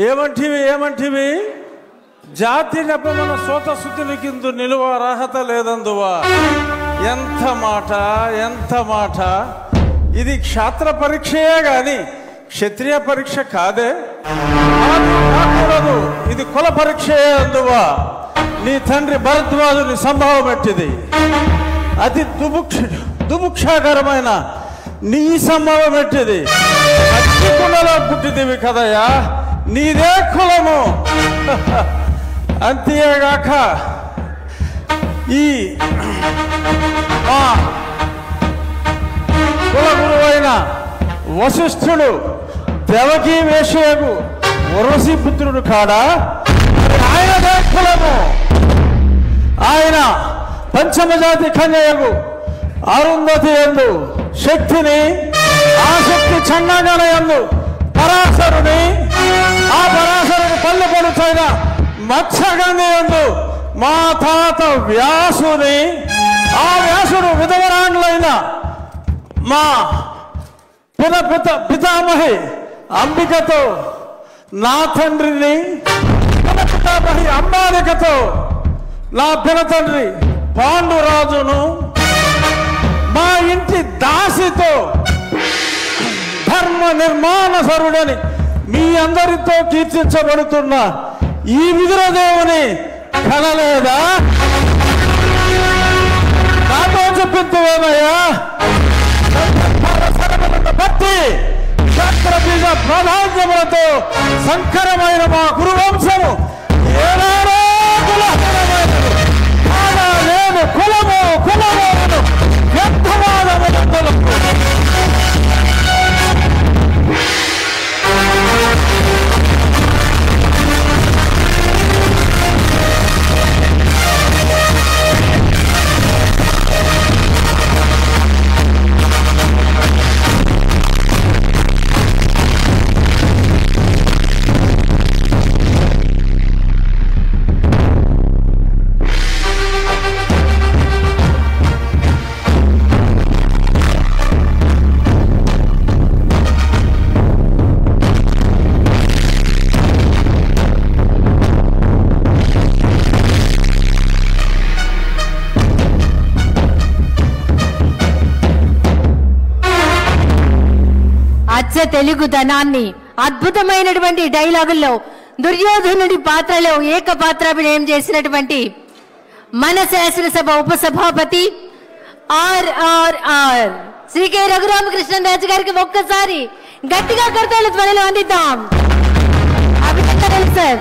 ఏమంటివి జాతి నెపమన సోత శుద్ధిని కింద నిలువ అర్హత లేదందువా. ఎంత మాట ఇది క్షాత్ర పరీక్షయే గాని క్షత్రియ పరీక్ష కాదే. కాకూడదు, ఇది కుల పరీక్షయే అందువా. నీ తండ్రి భరద్వాజుని సంభవం ఎట్టిది. అతి దుముక్షాకరమైన నీ సంభవం ఎట్టిది. అగ్నికుండలో పుట్టిదివి కదయా, నీదే కులము. అంతేగాక ఈ కుల గురువైన వశిష్ఠుడు దేవకీ వేషయకు ఉర్వశీ పుత్రుడు కాడా, ఆయనదే కులము. ఆయన పంచమజాతి కన్యయకు అరుంధతి యందు శక్తిని, ఆ శక్తి చండాగణ యందు పరాశరుని, ఆ పరాశరుని పల్లె పడుచైన మత్స్యగంధి యందు మా తాత వ్యాసుని, ఆ వ్యాసుడు విధవరాండ్లైన మా పితామహి అంబికతో, నా తండ్రిని పితామహి అంబాలికతో, నా పినతండ్రి పాండురాజును, మా ఇంటి దాసితో ధర్మ నిర్మాణ సరుడని మీ అందరితో కీర్తించబడుతున్న ఈ విదురదేవుని కనలేదా? నాతో చెప్పిందేమయ్యా. భక్తి క్షత్రబీజ ప్రాధాన్యములతో సంకరమైన మా గురువంశము ఏనాడో కులహీనమైనది. కాగా నేను కులము వ్యర్థవాదములందులకు తెలుగుదనాన్ని అద్భుతమైనటువంటి డైలాగుల్లో దుర్యోధనుడి పాత్రలో ఏకపాత్రాభినయం చేసినటువంటి మన శాసనసభ ఉపసభాపతి ఆర్ఆర్ఆర్ శ్రీ కె రఘురామకృష్ణరాజు గారికి ఒక్కసారి గట్టిగా కర్తవ్య ధ్వనిలో అందిద్దాం. అభినందనలు సార్.